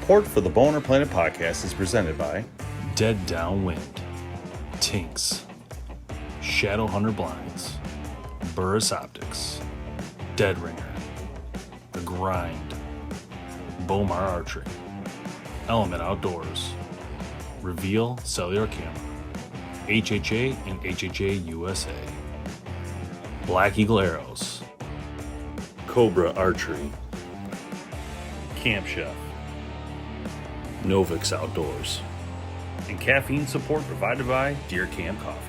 Support for the BowHunterPlanet Podcast is presented by DEADDOWNWIND, TINKS, Shadowhunter Blinds, Burris Optics, DEADRINGER, The Grind, BowHunter Archery, Element Outdoors, Reveal Cellular Camera, HHA and HHA USA, Black Eagle Arrows, Cobra Archery, CAMPCHEF, Novix Outdoors, and caffeine support provided by Deer Camp Coffee.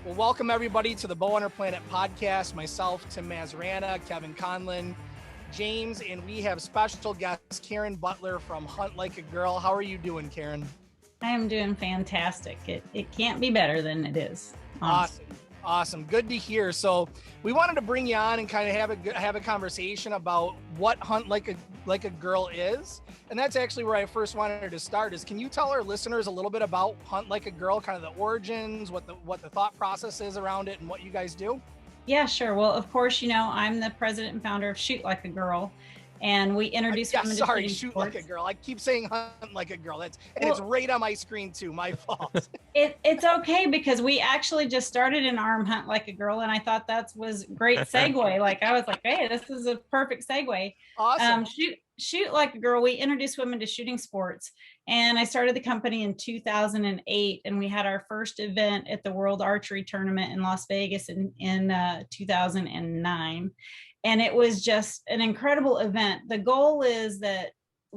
Well, welcome everybody to the BowHunterPlanet Podcast. Myself, Tim Mazrana, Kevin Conlin, James, and we have special guest Karen Butler from Hunt Like a Girl. How are you doing, Karen? I am doing fantastic. It can't be better than it is. Awesome. Good to hear. So we wanted to bring you on and kind of have a conversation about what Hunt Like a Girl is. And that's actually where I first wanted to start is, can you tell our listeners a little bit about Hunt Like a Girl, kind of the origins, what the thought process is around it and what you guys do? Yeah, sure. Well, of course, you know, I'm the president and founder of Shoot Like a Girl, and we introduce women to shooting Shoot sports. Like a Girl. I keep saying Hunt Like a Girl. It's right on my screen too. My fault. It's okay, because we actually just started an arm Hunt Like a Girl, and I thought that was great segue. Like, I was like, hey, this is a perfect segue. Awesome. Shoot Like a Girl, we introduce women to shooting sports. And I started the company in 2008, and we had our first event at the World Archery Tournament in Las Vegas in 2009. And it was just an incredible event. The goal is that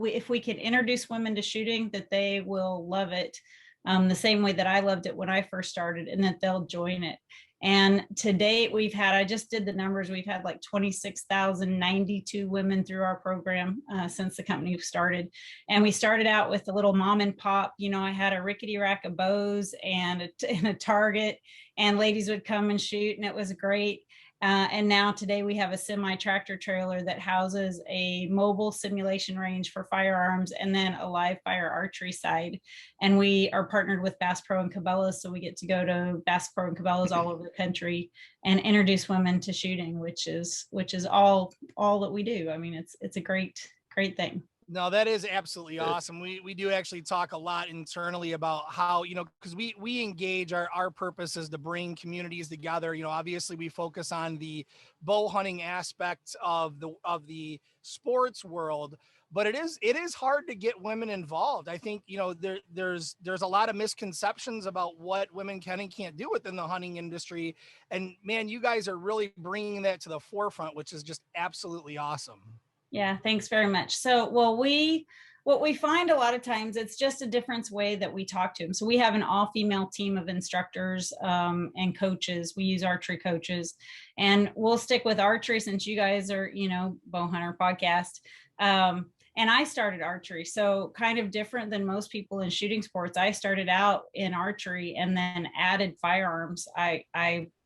if we can introduce women to shooting, that they will love it the same way that I loved it when I first started, and that they'll join it. And to date, I just did the numbers, we've had like 26,092 women through our program since the company started. And we started out with a little mom and pop, you know, I had a rickety rack of bows and a target, and ladies would come and shoot, and it was great. And now today we have a semi-tractor trailer that houses a mobile simulation range for firearms and then a live fire archery side. And we are partnered with Bass Pro and Cabela's, so we get to go to Bass Pro and Cabela's all over the country and introduce women to shooting, which is all that we do. I mean, it's a great thing. No, that is absolutely awesome. We do actually talk a lot internally about how, you know, because we engage, our purpose is to bring communities together. You know, obviously we focus on the bow hunting aspect of the sports world, but it is hard to get women involved. I think, you know, there's a lot of misconceptions about what women can and can't do within the hunting industry. And man, you guys are really bringing that to the forefront, which is just absolutely awesome. Yeah, thanks very much. So, what we find a lot of times, it's just a different way that we talk to them. So we have an all-female team of instructors and coaches. We use archery coaches, and we'll stick with archery since you guys are, you know, BowHunter Podcast. And I started archery, so kind of different than most people in shooting sports. I started out in archery and then added firearms. I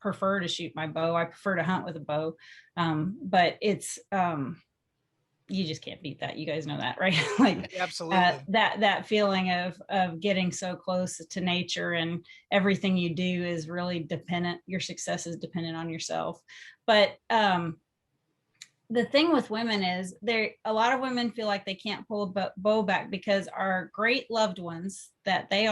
prefer to shoot my bow. I prefer to hunt with a bow, but it's you just can't beat that. You guys know that, right? Like, absolutely. That feeling of getting so close to nature, and everything you do is really dependent. Your success is dependent on yourself. But the thing with women is a lot of women feel like they can't pull a bow back because our great loved ones that they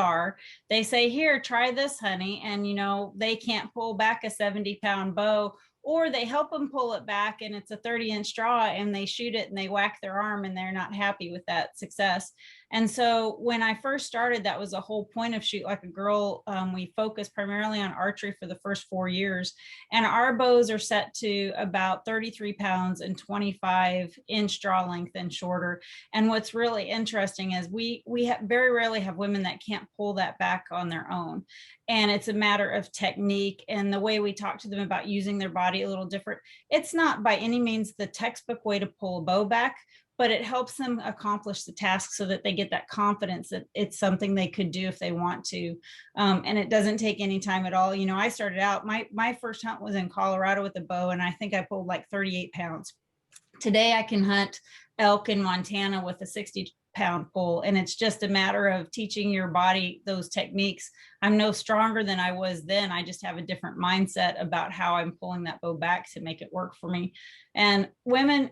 say, here, try this, honey. And, you know, they can't pull back a 70-pound bow, or they help them pull it back and it's a 30-inch draw and they shoot it and they whack their arm and they're not happy with that success. And so when I first started, that was the whole point of Shoot Like a Girl. We focused primarily on archery for the first 4 years, and our bows are set to about 33 pounds and 25-inch draw length and shorter. And what's really interesting is we very rarely have women that can't pull that back on their own. And it's a matter of technique and the way we talk to them about using their body a little different. It's not by any means the textbook way to pull a bow back, but it helps them accomplish the task so that they get that confidence that it's something they could do if they want to. And it doesn't take any time at all. You know, I started out, my first hunt was in Colorado with a bow, and I think I pulled like 38 pounds. Today I can hunt elk in Montana with a 60 pound pull. And it's just a matter of teaching your body those techniques. I'm no stronger than I was then. I just have a different mindset about how I'm pulling that bow back to make it work for me. And women,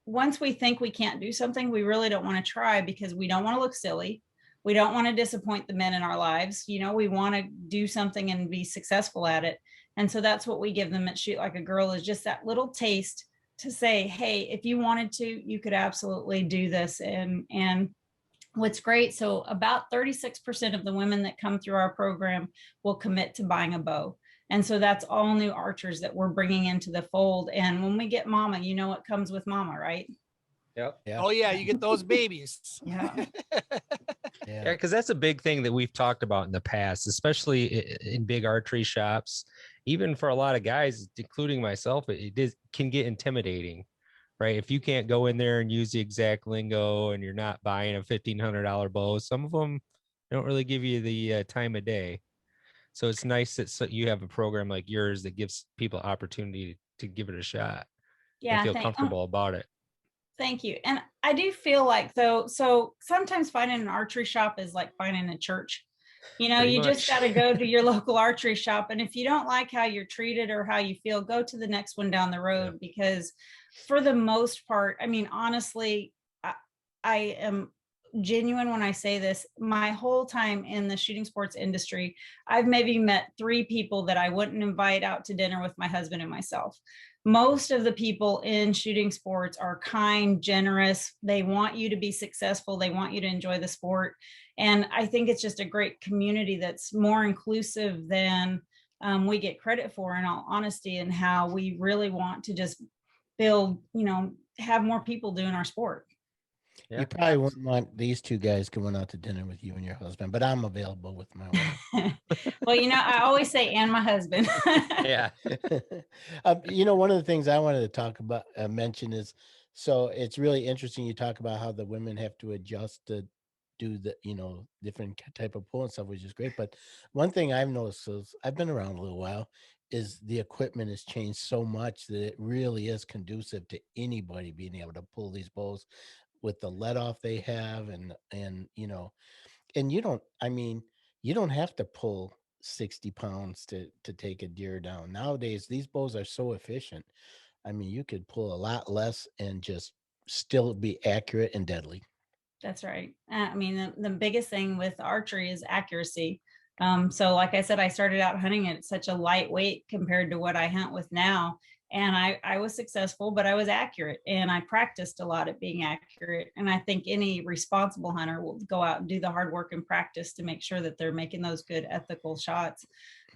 once we think we can't do something, we really don't want to try, because we don't want to look silly. We don't want to disappoint the men in our lives. We want to do something and be successful at it. And so that's what we give them at Shoot Like a Girl, is just that little taste to say, hey, if you wanted to, you could absolutely do this. And what's great, so about 36% of the women that come through our program will commit to buying a bow. And so that's all new archers that we're bringing into the fold. And when we get mama, what comes with mama, right? Yep. Yeah. Oh yeah, you get those babies. Yeah. Yeah, because that's a big thing that we've talked about in the past, especially in big archery shops. Even for a lot of guys, including myself, it can get intimidating, right? If you can't go in there and use the exact lingo and you're not buying a $1,500 bow, some of them don't really give you the time of day. So it's nice that you have a program like yours that gives people opportunity to give it a shot. Yeah. And feel comfortable about it. Thank you. And I do feel like, though, so sometimes finding an archery shop is like finding a church. You just got to go to your local archery shop. And if you don't like how you're treated or how you feel, go to the next one down the road, because for the most part, I mean, honestly, I am genuine when I say this. My whole time in the shooting sports industry, I've maybe met 3 people that I wouldn't invite out to dinner with my husband and myself. Most of the people in shooting sports are kind, generous. They want you to be successful. They want you to enjoy the sport. And I think it's just a great community that's more inclusive than we get credit for, in all honesty, and how we really want to just build, have more people doing our sport. You probably wouldn't want these 2 guys going out to dinner with you and your husband, but I'm available with my wife. Well, I always say, and my husband. Yeah. One of the things I wanted to talk about, mention is, so it's really interesting. You talk about how the women have to adjust to do the, different type of pull and stuff, which is great. But one thing I've noticed is, I've been around a little while, is the equipment has changed so much that it really is conducive to anybody being able to pull these bows with the let off they have. And you don't have to pull 60 pounds to take a deer down. Nowadays, these bows are so efficient. I mean, you could pull a lot less and just still be accurate and deadly. That's right. I mean, the biggest thing with archery is accuracy. So like I said, I started out hunting at such a lightweight compared to what I hunt with now. And I was successful, but I was accurate, and I practiced a lot at being accurate. And I think any responsible hunter will go out and do the hard work and practice to make sure that they're making those good ethical shots.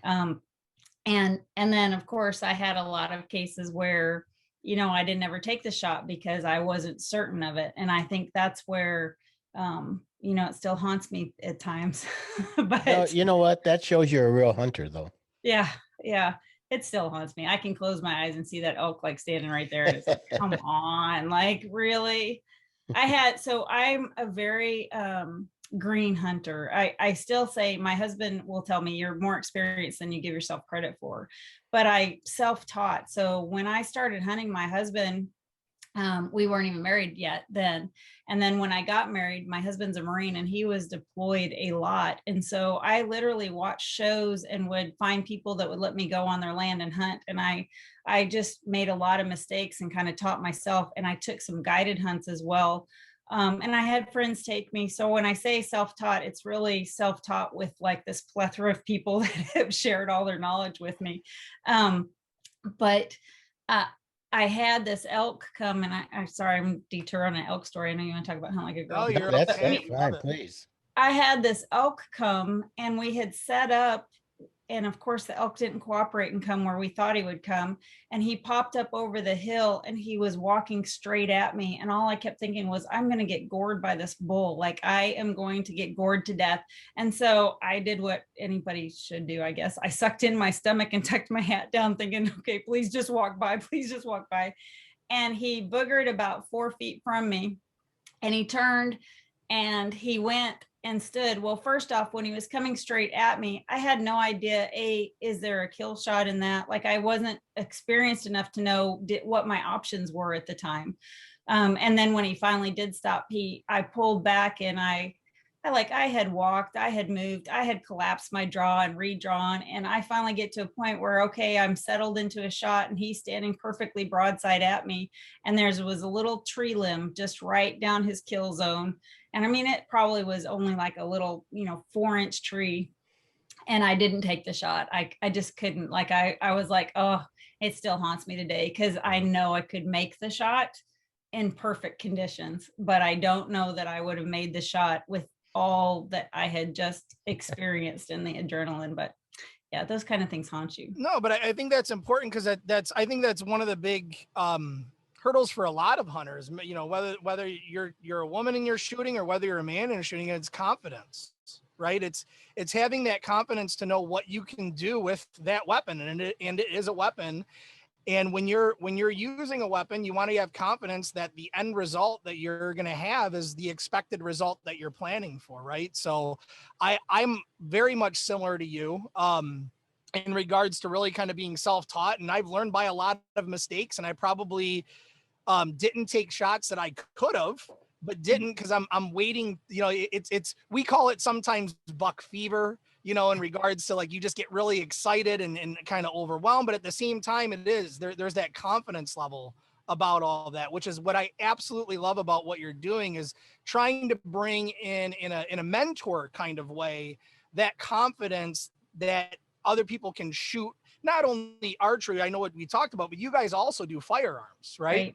And then of course I had a lot of cases where, I didn't ever take the shot because I wasn't certain of it. And I think that's where, it still haunts me at times. But you know what? That shows you're a real hunter, though. Yeah. It still haunts me. I can close my eyes and see that elk like standing right there. And it's like, come on, like, really? I'm a very green hunter. I still say, my husband will tell me, you're more experienced than you give yourself credit for, but I self-taught. So when I started hunting, my husband, we weren't even married yet then. And then when I got married, my husband's a Marine and he was deployed a lot. And so I literally watched shows and would find people that would let me go on their land and hunt. And I just made a lot of mistakes and kind of taught myself. And I took some guided hunts as well. And I had friends take me. So when I say self-taught, it's really self-taught with like this plethora of people that have shared all their knowledge with me. But I had this elk come, and I'm sorry, I'm detouring on an elk story. I know you want to talk about hunting like a girl. Oh, That's fine, please. I had this elk come, and we had set up, and of course the elk didn't cooperate and come where we thought he would come. And he popped up over the hill and he was walking straight at me. And all I kept thinking was, I'm going to get gored by this bull. Like, I am going to get gored to death. And so I did what anybody should do, I guess. I sucked in my stomach and tucked my hat down thinking, okay, please just walk by. Please just walk by. And he boogered about 4 feet from me, and he turned and he went and stood. Well, first off, when he was coming straight at me, I had no idea, is there a kill shot in that? Like, I wasn't experienced enough to know what my options were at the time. And then when he finally did stop, I pulled back, and I had walked, I had moved, I had collapsed my draw and redrawn. And I finally get to a point where, okay, I'm settled into a shot, and he's standing perfectly broadside at me. And there was a little tree limb just right down his kill zone. And I mean, it probably was only like a little, 4-inch tree. And I didn't take the shot. I just couldn't. Like, I was like, oh, it still haunts me today, because I know I could make the shot in perfect conditions, but I don't know that I would have made the shot with all that I had just experienced in the adrenaline. But yeah, those kind of things haunt you. No, but I think that's important, because I think that's one of the big hurdles for a lot of hunters. Whether you're a woman and you're shooting, or whether you're a man and you're shooting, it's confidence, right? It's having that confidence to know what you can do with that weapon, and it is a weapon. And when you're using a weapon, you want to have confidence that the end result that you're going to have is the expected result that you're planning for, right? So I'm very much similar to you in regards to really kind of being self-taught. And I've learned by a lot of mistakes, and I probably didn't take shots that I could have, but didn't, because I'm waiting. We call it sometimes buck fever, in regards to, like, you just get really excited and kind of overwhelmed. But at the same time, there's that confidence level about all of that, which is what I absolutely love about what you're doing, is trying to bring in a mentor kind of way, that confidence that other people can shoot, not only archery, I know what we talked about, but you guys also do firearms, right?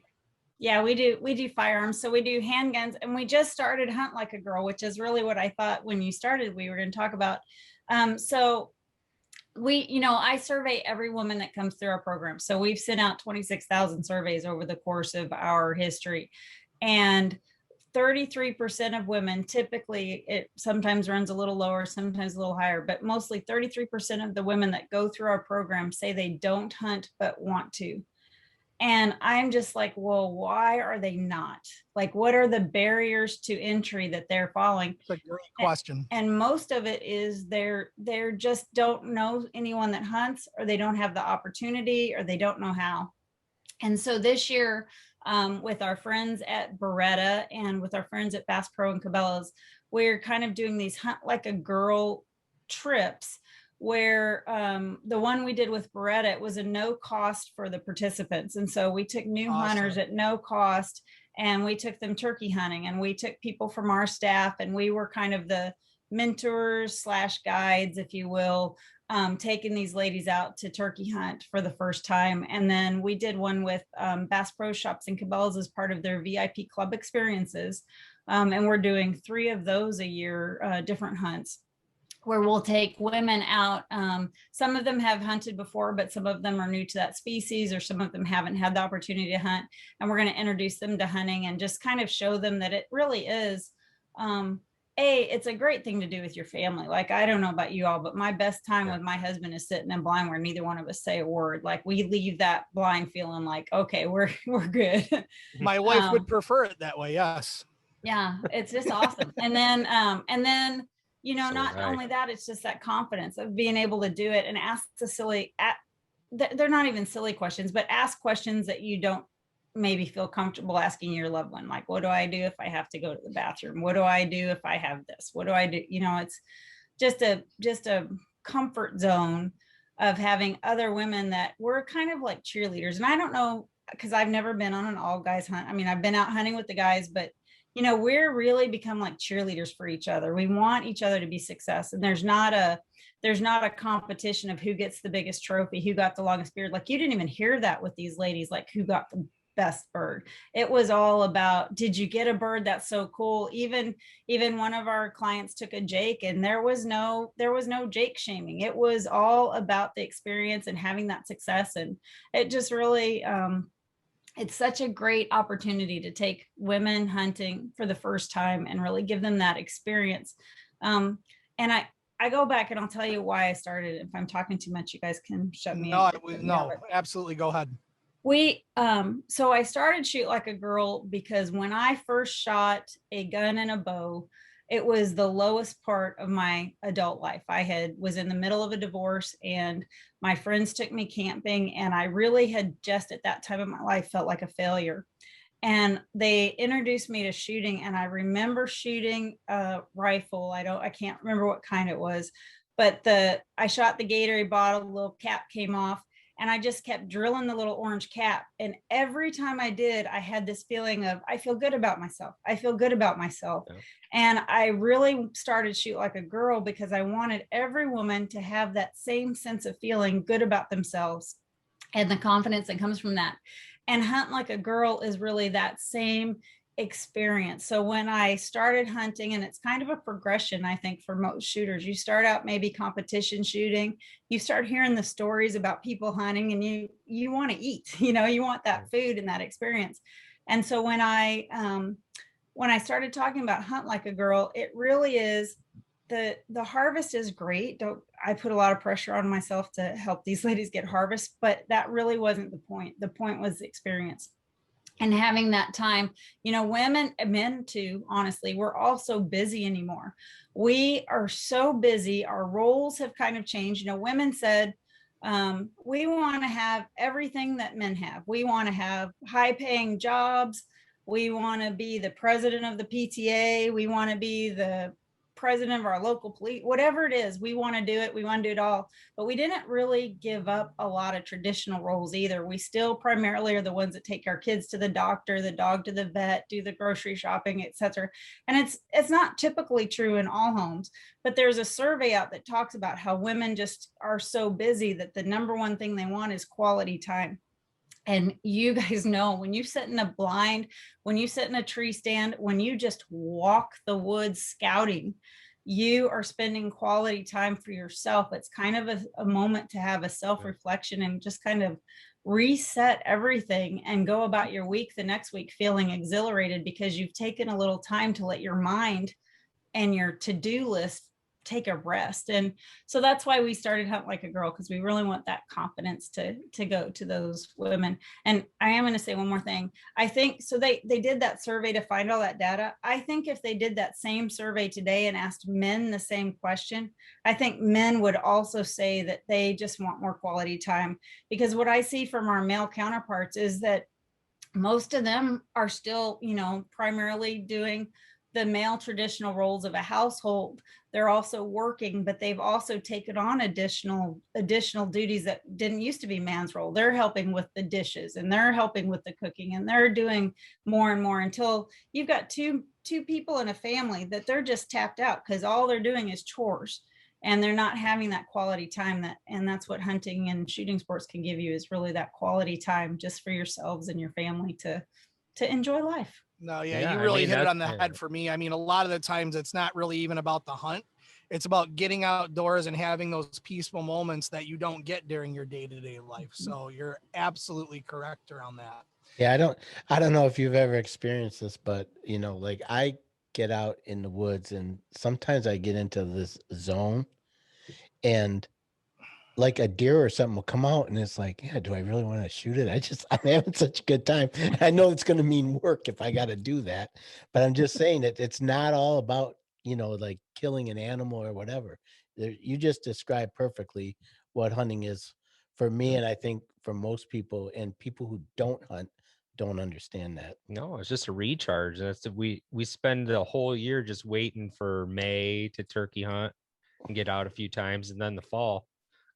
Yeah, we do firearms. So we do handguns, and we just started Hunt Like a Girl, which is really what I thought when you started we were going to talk about. So I survey every woman that comes through our program. So we've sent out 26,000 surveys over the course of our history, and 33% of women, typically it sometimes runs a little lower, sometimes a little higher, but mostly 33% of the women that go through our program say they don't hunt but want to. And I'm just like, well, why are they not? Like, what are the barriers to entry that they're following? That's a great question. And most of it is they're just don't know anyone that hunts, or they don't have the opportunity, or they don't know how. And so this year, with our friends at Beretta and with our friends at Bass Pro and Cabela's, we're kind of doing these Hunt Like a Girl trips, where the one we did with Beretta, it was a no cost for the participants. And so we took new hunters at no cost, and we took them turkey hunting, and we took people from our staff, and we were kind of the mentors / guides, if you will, taking these ladies out to turkey hunt for the first time. And then we did one with Bass Pro Shops and Cabela's as part of their VIP club experiences. And we're doing 3 of those a year, different hunts, where we'll take women out. Some of them have hunted before, but some of them are new to that species, or some of them haven't had the opportunity to hunt. And we're going to introduce them to hunting, and just kind of show them that it really is, it's a great thing to do with your family. Like, I don't know about you all, but my best time with my husband is sitting in blind where neither one of us say a word. Like, we leave that blind feeling like, okay, we're good. My wife would prefer it that way. Yes. Yeah, it's just awesome. And then, not only that, it's just that confidence of being able to do it and ask they're not even silly questions, but ask questions that you don't maybe feel comfortable asking your loved one. Like, what do I do if I have to go to the bathroom? What do I do if I have this? What do I do? It's just a comfort zone of having other women that were kind of like cheerleaders. And I don't know, because I've never been on an all guys hunt. I mean, I've been out hunting with the guys, but we're really become like cheerleaders for each other. We want each other to be success. And there's not a competition of who gets the biggest trophy, who got the longest beard. Like, you didn't even hear that with these ladies, like who got the best bird. It was all about, did you get a bird? That's so cool. Even one of our clients took a Jake, and there was no Jake shaming. It was all about the experience and having that success. And it just really, it's such a great opportunity to take women hunting for the first time and really give them that experience. And I go back and I'll tell you why I started. If I'm talking too much, you guys can shut me. No, absolutely. Go ahead. So I started Shoot Like a Girl because when I first shot a gun and a bow, it was the lowest part of my adult life. I was in the middle of a divorce, and my friends took me camping, and I really had just at that time of my life felt like a failure. And they introduced me to shooting, and I remember shooting a rifle. I can't remember what kind it was, but I shot the Gatorade bottle, the little cap came off, and I just kept drilling the little orange cap. And every time I did, I had this feeling of, I feel good about myself. I feel good about myself. Yeah. And I really started Shoot Like a Girl because I wanted every woman to have that same sense of feeling good about themselves and the confidence that comes from that. And Hunt Like a Girl is really that same experience. So when I started hunting, and it's kind of a progression, I think, for most shooters, you start out maybe competition shooting, you start hearing the stories about people hunting, and you want to eat, you want that food and that experience. And so when I started talking about Hunt Like a Girl, it really is, the harvest is great. I put a lot of pressure on myself to help these ladies get harvest, but that really wasn't the point. The point was the experience. And having that time, women, men too, honestly, we're all so busy anymore. We are so busy. Our roles have kind of changed. Women said, we want to have everything that men have. We want to have high paying jobs. We want to be the president of the PTA. We want to be the president of our local police, whatever it is, we want to do it. We want to do it all. But we didn't really give up a lot of traditional roles either. We still primarily are the ones that take our kids to the doctor, the dog to the vet, do the grocery shopping, etc. And it's not typically true in all homes, but there's a survey out that talks about how women just are so busy that the number one thing they want is quality time. And you guys know, when you sit in a blind, when you sit in a tree stand, when you just walk the woods scouting, you are spending quality time for yourself. It's kind of a moment to have a self-reflection and just kind of reset everything and go about your week the next week feeling exhilarated because you've taken a little time to let your mind and your to-do list take a rest. And so that's why we started Hunt Like a Girl, because we really want that confidence to go to those women. And I am going to say one more thing. I think so they did that survey to find all that data. I think if they did that same survey today and asked men the same question, I think men would also say that they just want more quality time, because what I see from our male counterparts is that most of them are still, primarily doing the male traditional roles of a household. They're also working, but they've also taken on additional duties that didn't used to be man's role. They're helping with the dishes, and they're helping with the cooking, and they're doing more and more until you've got two people in a family that they're just tapped out because all they're doing is chores, and they're not having that quality time. And that's what hunting and shooting sports can give you, is really that quality time just for yourselves and your family to enjoy life. No, yeah, you really hit it on the head for me. I mean, a lot of the times it's not really even about the hunt. It's about getting outdoors and having those peaceful moments that you don't get during your day-to-day life. So you're absolutely correct around that. Yeah, I don't know if you've ever experienced this, but like I get out in the woods and sometimes I get into this zone, and like a deer or something will come out, and it's like, yeah, do I really want to shoot it? I'm having such a good time. I know it's going to mean work if I got to do that, but I'm just saying that it's not all about, like killing an animal or whatever. You just described perfectly what hunting is for me. And I think for most people, and people who don't hunt don't understand that. No, it's just a recharge. We spend the whole year just waiting for May to turkey hunt and get out a few times, and then the fall.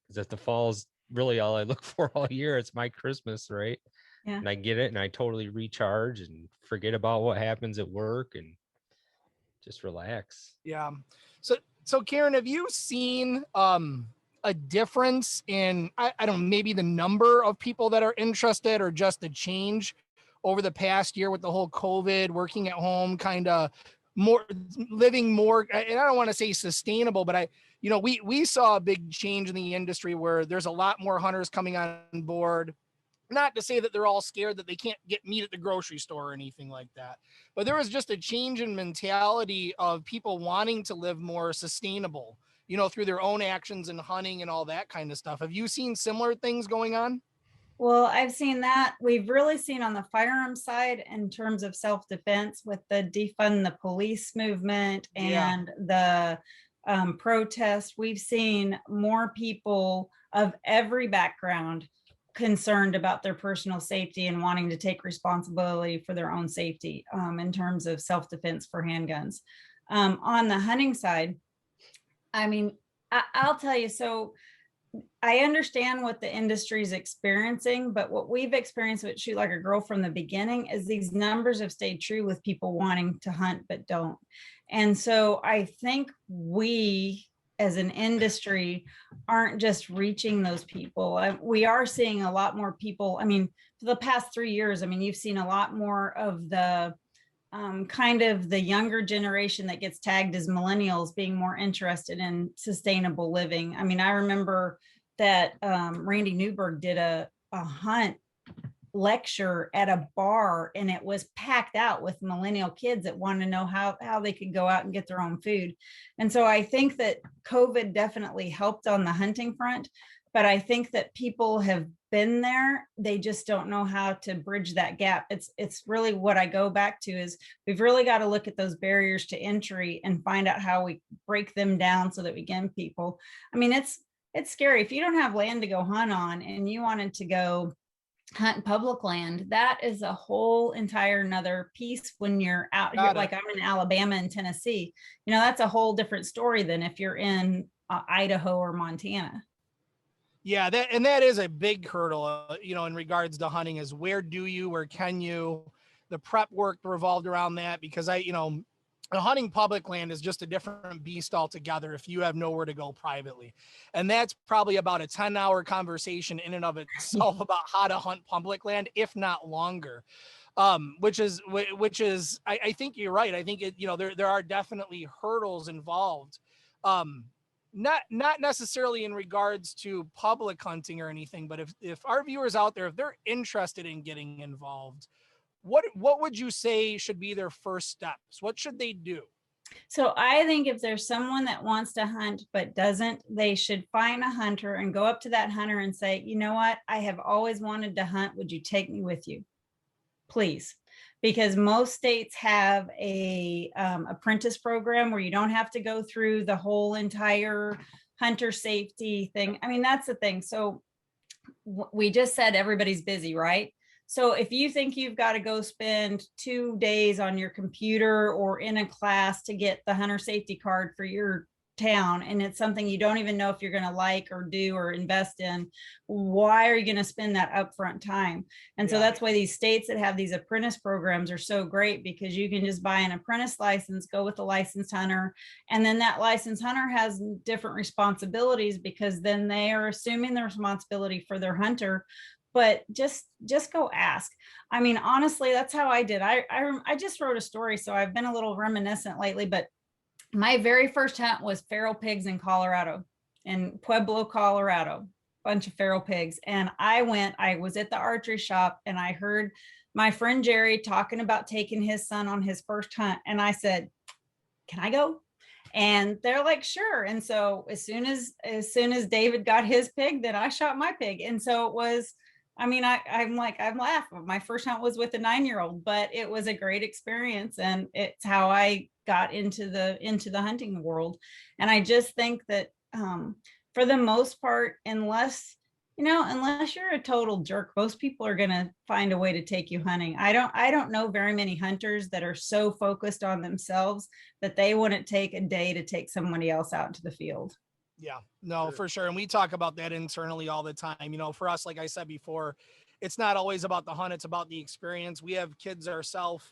Because the fall's really all I look for all year. It's my Christmas, right? Yeah. And I get it, and I totally recharge and forget about what happens at work and just relax. Yeah. So Karen, have you seen a difference in, I don't know, maybe the number of people that are interested, or just the change over the past year with the whole COVID, working at home, kind of more living more, and I don't want to say sustainable, but we saw a big change in the industry where there's a lot more hunters coming on board. Not to say that they're all scared that they can't get meat at the grocery store or anything like that, but there was just a change in mentality of people wanting to live more sustainable, through their own actions and hunting and all that kind of stuff. Have you seen similar things going on? Well, I've seen that. We've really seen on the firearm side in terms of self-defense with the defund the police movement and the protest. We've seen more people of every background concerned about their personal safety and wanting to take responsibility for their own safety in terms of self-defense for handguns. On the hunting side, I mean, I'll tell you, so I understand what the industry is experiencing, but what we've experienced with Shoot Like a Girl from the beginning is these numbers have stayed true with people wanting to hunt but don't. And so I think we as an industry aren't just reaching those people. We are seeing a lot more people. I mean, for the past 3 years, I mean, you've seen a lot more of the kind of the younger generation that gets tagged as millennials being more interested in sustainable living. I mean, I remember that Randy Newberg did a hunt lecture at a bar, and it was packed out with millennial kids that want to know how they could go out and get their own food. And so I think that COVID definitely helped on the hunting front, but I think that people have been there. They just don't know how to bridge that gap. It's really what I go back to is we've really got to look at those barriers to entry and find out how we break them down so that we get people. I mean, it's scary. If you don't have land to go hunt on and you wanted to go hunt public land, that is a whole entire another piece. When you're out here, like I'm in Alabama and Tennessee, you know, that's a whole different story than if you're in Idaho or Montana. Yeah, that is a big hurdle, you know, in regards to hunting is where can you, the prep work revolved around that, because hunting public land is just a different beast altogether if you have nowhere to go privately. And that's probably about a 10-hour conversation in and of itself about how to hunt public land, if not longer. Which is, I think you're right. I think there are definitely hurdles involved. Not necessarily in regards to public hunting or anything, but if our viewers out there, if they're interested in getting involved, what would you say should be their first steps? What should they do? So I think if there's someone that wants to hunt but doesn't, they should find a hunter and go up to that hunter and say, you know what, I have always wanted to hunt. Would you take me with you? Please. Because most states have a apprentice program where you don't have to go through the whole entire hunter safety thing. I mean, that's the thing. So we just said everybody's busy, right? So if you think you've got to go spend 2 days on your computer or in a class to get the hunter safety card for your town, and it's something you don't even know if you're going to like or do or invest in, why are you going to spend that upfront time? And so that's why these states that have these apprentice programs are so great, because you can just buy an apprentice license, go with a licensed hunter, and then that licensed hunter has different responsibilities, because then they are assuming the responsibility for their hunter. But just go ask. I mean, honestly, that's how I did. I just wrote a story, so I've been a little reminiscent lately, but my very first hunt was feral pigs in Colorado, in Pueblo, Colorado, bunch of feral pigs. And I was at the archery shop, and I heard my friend Jerry talking about taking his son on his first hunt. And I said, can I go? And they're like, sure. And so as soon as David got his pig, then I shot my pig. And so it was, I mean, I'm laughing. My first hunt was with a 9-year-old, but it was a great experience. And it's how I got into the hunting world. And I just think that for the most part, unless you're a total jerk, most people are going to find a way to take you hunting. I don't know very many hunters that are so focused on themselves that they wouldn't take a day to take somebody else out into the field. Yeah, no, for sure. And we talk about that internally all the time. You know, for us, like I said before, it's not always about the hunt. It's about the experience. We have kids ourselves.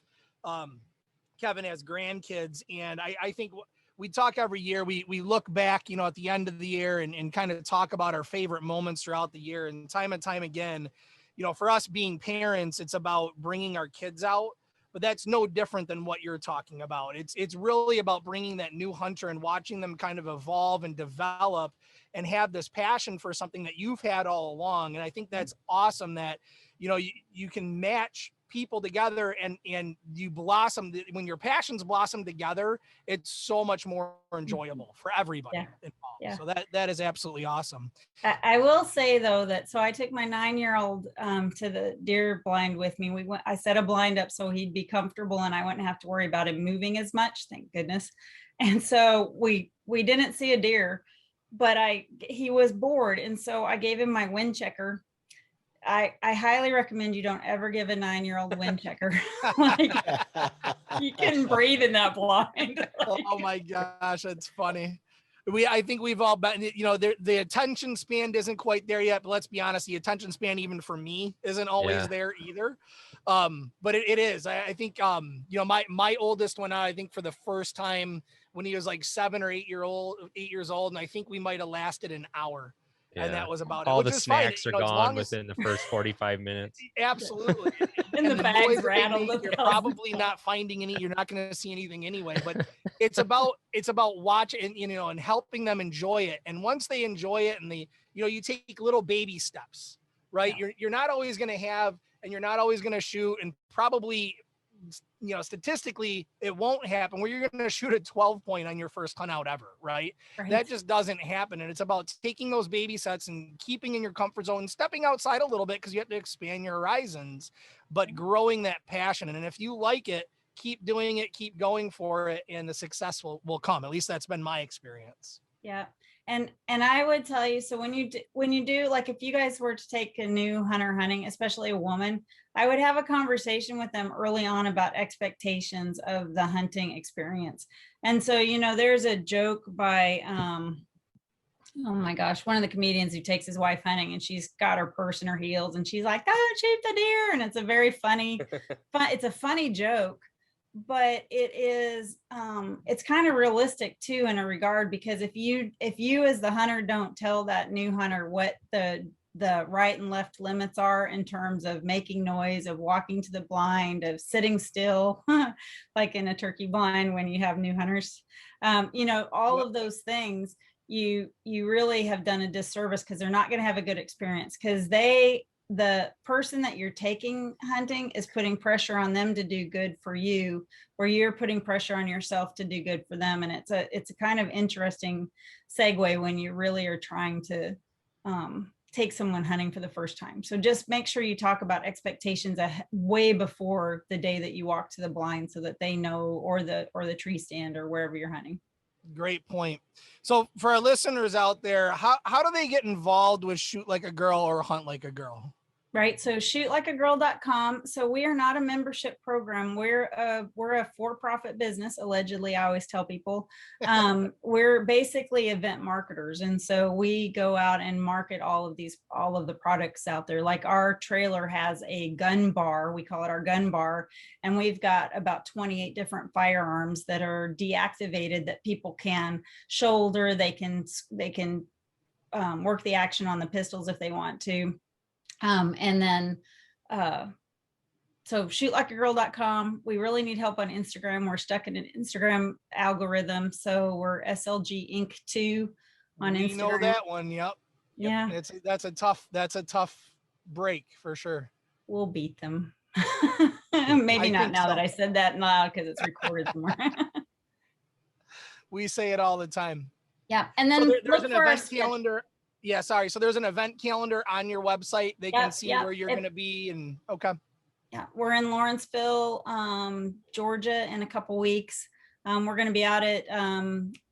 Kevin has grandkids. And I think we talk every year. We look back, you know, at the end of the year and kind of talk about our favorite moments throughout the year. And time again, you know, for us being parents, it's about bringing our kids out. But that's no different than what you're talking about. It's really about bringing that new hunter and watching them kind of evolve and develop and have this passion for something that you've had all along. And I think that's awesome that, you know, you can match people together and you blossom. When your passions blossom together, it's so much more enjoyable for everybody involved. Yeah. So that is absolutely awesome. I will say though that, so I took my 9-year-old to the deer blind with me. I set a blind up so he'd be comfortable and I wouldn't have to worry about him moving as much, thank goodness. And so we didn't see a deer, but he was bored. And so I gave him my wind checker I highly recommend you don't ever give a 9-year-old wind checker. Like, you can breathe in that blind. Oh my gosh, that's funny. I think we've all been, you know, the attention span isn't quite there yet, but let's be honest, the attention span, even for me, isn't always there either. But it is, I think, you know, my oldest went out, I think for the first time when he was like 7 or 8 years old. And I think we might've lasted an hour. Yeah. And that was about all it. the snacks are gone within the first 45 minutes. Absolutely. And the bags rattled. You're probably not finding any, you're not going to see anything anyway, but it's about watching, you know, and helping them enjoy it. And once they enjoy it and they, you know, you take little baby steps, right? Yeah. You're not always going to have, and you're not always going to shoot, and probably, you know, statistically it won't happen where you're going to shoot a 12 point on your first hunt out ever. Right. That just doesn't happen. And it's about taking those baby sets and keeping in your comfort zone, stepping outside a little bit, because you have to expand your horizons, but growing that passion. And if you like it, keep doing it, keep going for it, and the success will come. At least that's been my experience. Yeah. And I would tell you, so when you do, like, if you guys were to take a new hunter hunting, especially a woman, I would have a conversation with them early on about expectations of the hunting experience. And so, you know, there's a joke by, oh my gosh, one of the comedians who takes his wife hunting, and she's got her purse in her heels, and she's like, "Oh, shoot the deer." And it's a very funny, it's a funny joke, but it is, it's kind of realistic too, in a regard, because if you as the hunter don't tell that new hunter what the right and left limits are in terms of making noise, of walking to the blind, of sitting still, like in a turkey blind when you have new hunters, you know, all of those things, you really have done a disservice, because they're not going to have a good experience, because the person that you're taking hunting is putting pressure on them to do good for you, where you're putting pressure on yourself to do good for them. And it's a kind of interesting segue when you really are trying to take someone hunting for the first time. So just make sure you talk about expectations way before the day that you walk to the blind, so that they know, or the tree stand, or wherever you're hunting. Great point. So for our listeners out there, how do they get involved with Shoot Like a Girl or Hunt Like a Girl? Right. So shootlikeagirl.com. So we are not a membership program. We're a for-profit business. Allegedly, I always tell people, we're basically event marketers. And so we go out and market all of the products out there. Like our trailer has a gun bar. We call it our gun bar. And we've got about 28 different firearms that are deactivated that people can shoulder. They can work the action on the pistols if they want to. And then, so shootlikeagirl.com. We really need help on Instagram. We're stuck in an Instagram algorithm. So we're SLG Inc. 2 on Instagram. You know that one. Yep. Yeah. That's a tough break for sure. We'll beat them. Maybe not now that I said that loud, because it's recorded somewhere. We say it all the time. Yeah. And then so there's an event calendar. calendar. Yeah, sorry. So there's an event calendar on your website. They can see where you're going to be. And okay. Yeah, we're in Lawrenceville, Georgia in a couple weeks. We're going to be out at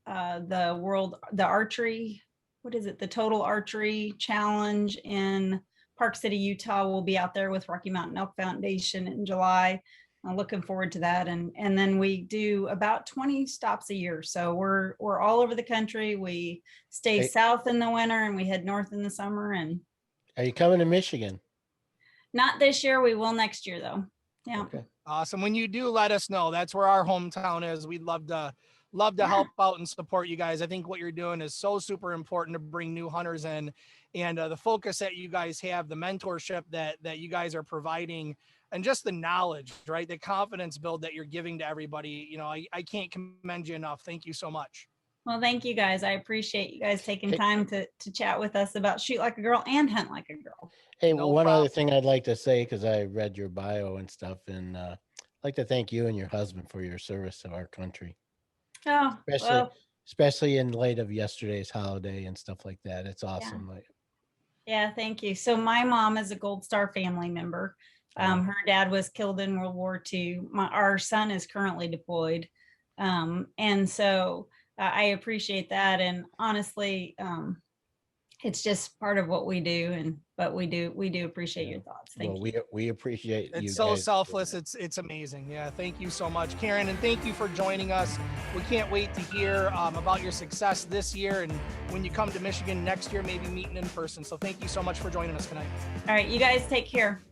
the archery. What is it? The Total Archery Challenge in Park City, Utah. We'll be out there with Rocky Mountain Elk Foundation in July. I'm looking forward to that. And then we do about 20 stops a year. So we're all over the country. We stay south in the winter and we head north in the summer. And are you coming to Michigan? Not this year. We will next year though. Yeah. Okay. Awesome. When you do, let us know. That's where our hometown is. We'd love to help out and support you guys. I think what you're doing is so super important to bring new hunters in, and the focus that you guys have, the mentorship that you guys are providing, and just the knowledge, right? The confidence build that you're giving to everybody. You know, I can't commend you enough. Thank you so much. Well, thank you guys. I appreciate you guys taking time to chat with us about Shoot Like a Girl and Hunt Like a Girl. Hey, one other thing I'd like to say, because I read your bio and stuff, and I'd like to thank you and your husband for your service to our country. Oh, especially in light of yesterday's holiday and stuff like that. It's awesome. Yeah, thank you. So my mom is a Gold Star family member. Her dad was killed in World War II. Our son is currently deployed. And so I appreciate that. And honestly, it's just part of what we do. But we do appreciate your thoughts. Thank you. We appreciate It's you so guys selfless. doing It's amazing. Yeah. Thank you so much, Karen. And thank you for joining us. We can't wait to hear about your success this year. And when you come to Michigan next year, maybe meeting in person. So thank you so much for joining us tonight. All right. You guys take care.